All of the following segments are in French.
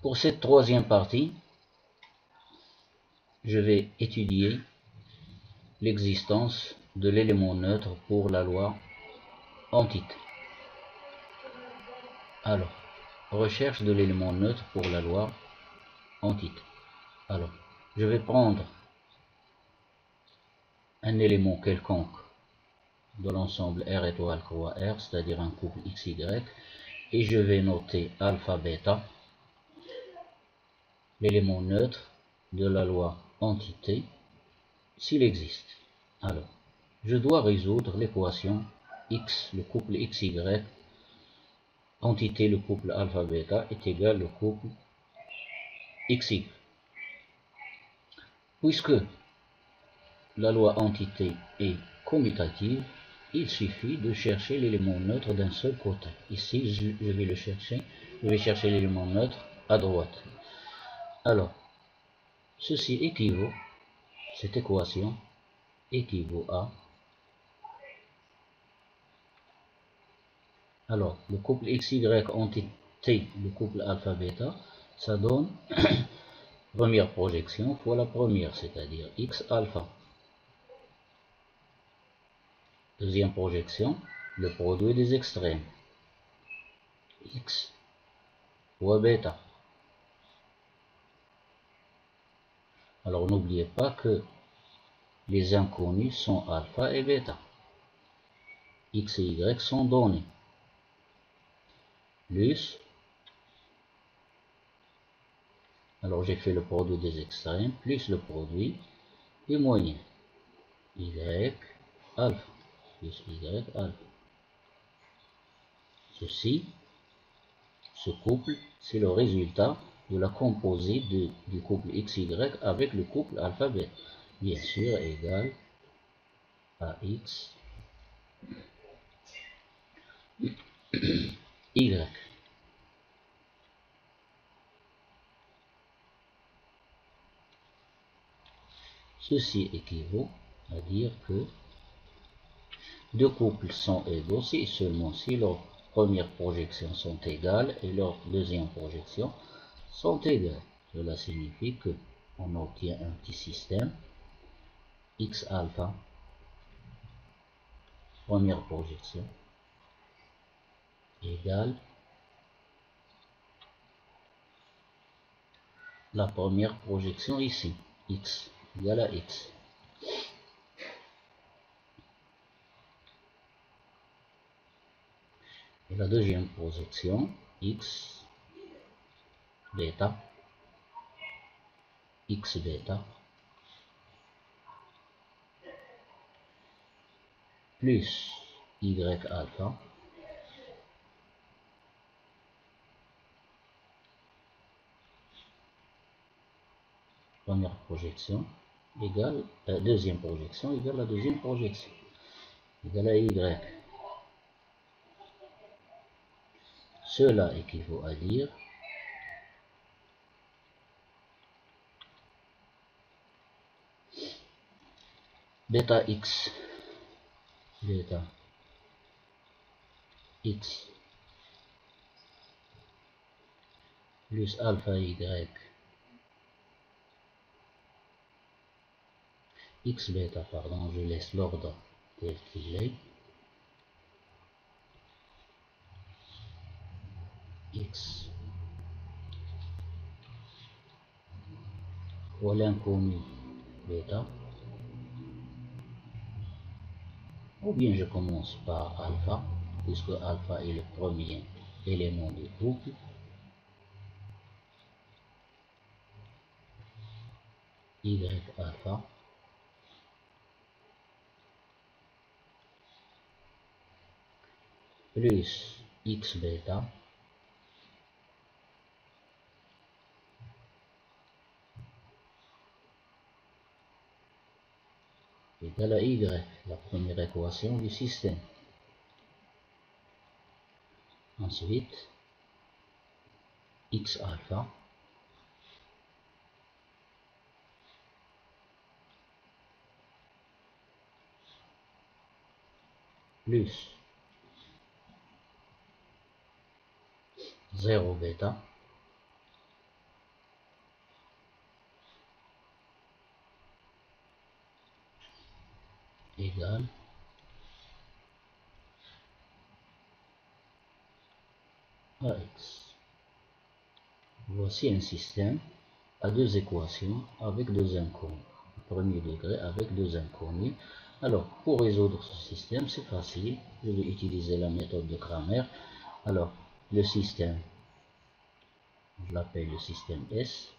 Pour cette troisième partie, je vais étudier l'existence de l'élément neutre pour la loi entité. Alors, recherche de l'élément neutre pour la loi entité. Alors, je vais prendre un élément quelconque de l'ensemble R étoile croix R, c'est-à-dire un couple XY, et je vais noter alpha bêta, l'élément neutre de la loi entité, s'il existe. Alors, je dois résoudre l'équation X, le couple XY, entité, le couple alpha bêta, est égal au couple XY. Puisque la loi entité est commutative, il suffit de chercher l'élément neutre d'un seul côté. Ici, je vais le chercher, je vais chercher l'élément neutre à droite. Alors, ceci équivaut, cette équation équivaut à, alors, le couple XY entité, le couple alpha bêta, ça donne première projection fois la première, c'est-à-dire X alpha. Deuxième projection, le produit des extrêmes, X fois bêta. Alors n'oubliez pas que les inconnus sont alpha et bêta. X et Y sont donnés. Plus, alors j'ai fait le produit des extrêmes, plus le produit des moyens. Y alpha, plus Y alpha. Ceci, ce couple, c'est le résultat de la composite du couple XY avec le couple alpha bêta. Bien sûr, égal à X Y. Ceci équivaut à dire que deux couples sont égaux si et seulement si leurs premières projections sont égales et leurs deuxièmes projections sont égales. Cela signifie que on obtient un petit système X alpha, première projection, égale la première projection ici, X égale à X. Et la deuxième projection, X bêta, X bêta, plus Y alpha, première projection, égale deuxième projection, égale la deuxième projection, égale à Y. Cela équivaut à dire bêta X plus alpha Y X bêta, pardon, je laisse l'ordre tel qu'il est, X fois l'inconnu bêta, ou bien je commence par alpha, puisque alpha est le premier élément du couple, Y alpha plus X bêta égale à Y, la première équation du système. Ensuite, X alpha plus 0 bêta égale à x. Voici un système à deux équations avec deux inconnus. Premier degré avec deux inconnus. Alors, pour résoudre ce système, c'est facile. Je vais utiliser la méthode de Cramer. Alors, le système, je l'appelle le système S.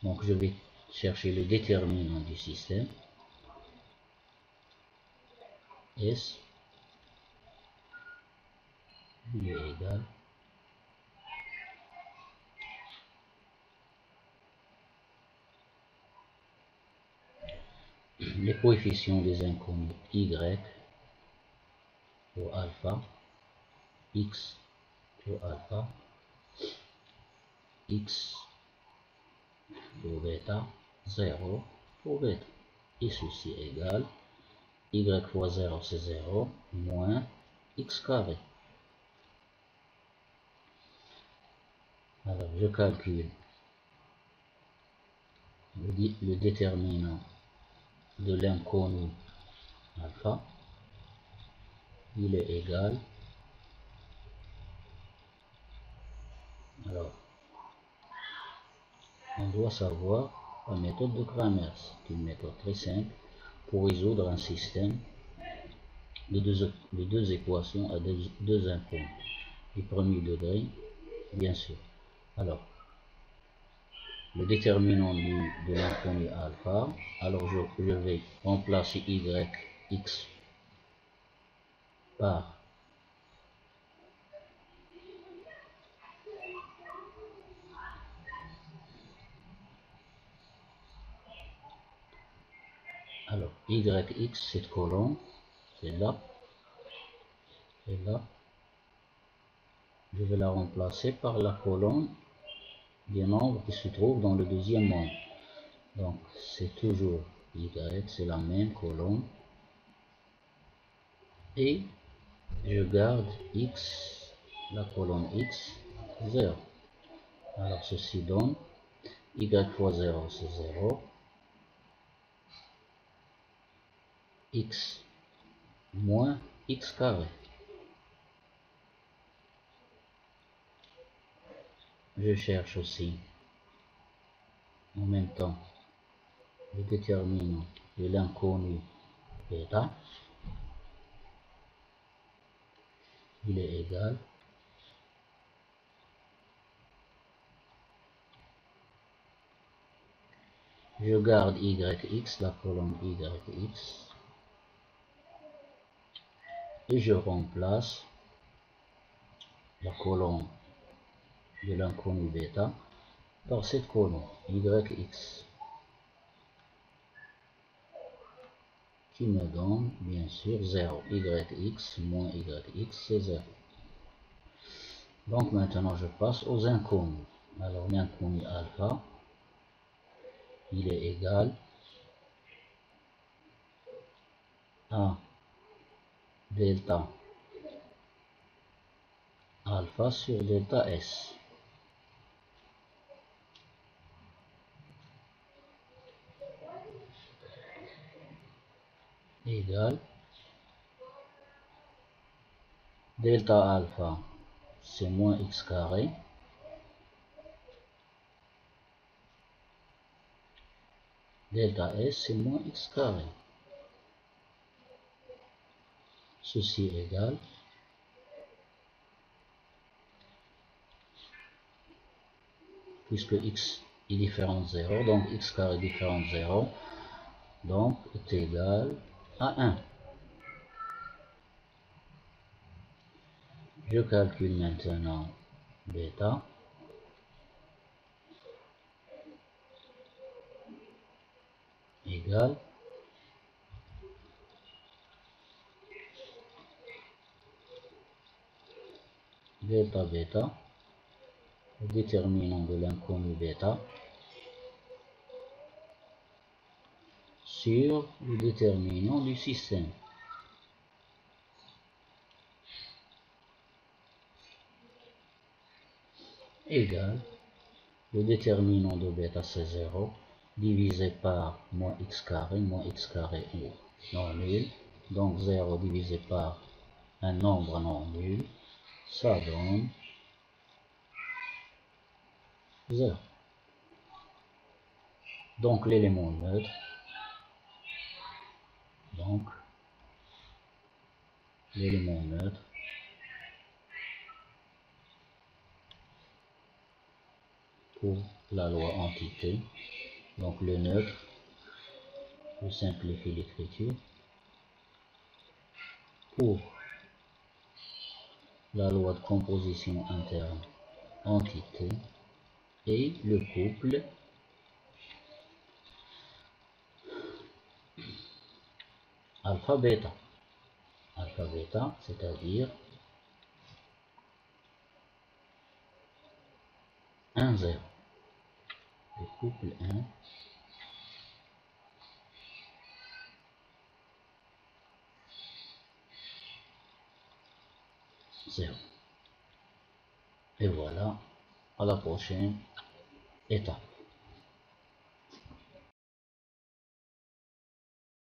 Donc, je vais chercher le déterminant du système. S, il est égal les coefficients des inconnus y pour alpha, x pour alpha, x pour bêta, 0 pour bêta. Et ceci égale y fois 0 c'est 0, moins x carré. Alors je calcule le déterminant de l'inconnu alpha. Il est égal, alors on doit savoir la méthode de Cramer. C'est une méthode très simple pour résoudre un système de deux équations à deux inconnus du premier degré, bien sûr. Alors, le déterminant de l'inconnu alpha, alors je vais remplacer x par alors yx, cette colonne, c'est là, et là, je vais la remplacer par la colonne des nombres qui se trouvent dans le deuxième membre. Donc, c'est toujours y, c'est la même colonne. Et je garde x, la colonne x, 0. Alors, ceci donne y fois 0, c'est 0. X moins x carré. Je cherche aussi en même temps le déterminant de l'inconnu bêta. Il est égal je garde yx, la colonne yx, et je remplace la colonne de l'inconnu bêta par cette colonne yx qui me donne bien sûr 0. Yx moins yx c'est 0. Donc maintenant je passe aux inconnus. Alors l'inconnu alpha, il est égal à delta alpha sur delta S. Égal delta alpha, c'est moins x carré, delta S, c'est moins x carré. Ceci est égal puisque x est différent de 0, donc x carré différent de 0, donc est égal à 1. Je calcule maintenant bêta. Égal delta bêta, le déterminant de l'inconnu bêta, sur le déterminant du système. Égal le déterminant de bêta c'est 0, divisé par moins x carré est non nul. Donc 0 divisé par un nombre non nul, ça donne 0. Donc l'élément neutre, pour la loi entité, donc le neutre, je simplifie l'écriture, pour la loi de composition interne entité et le couple alpha bêta. Alpha bêta, c'est-à-dire 1, 0. Le couple 1, 0. Et voilà, à la prochaine étape.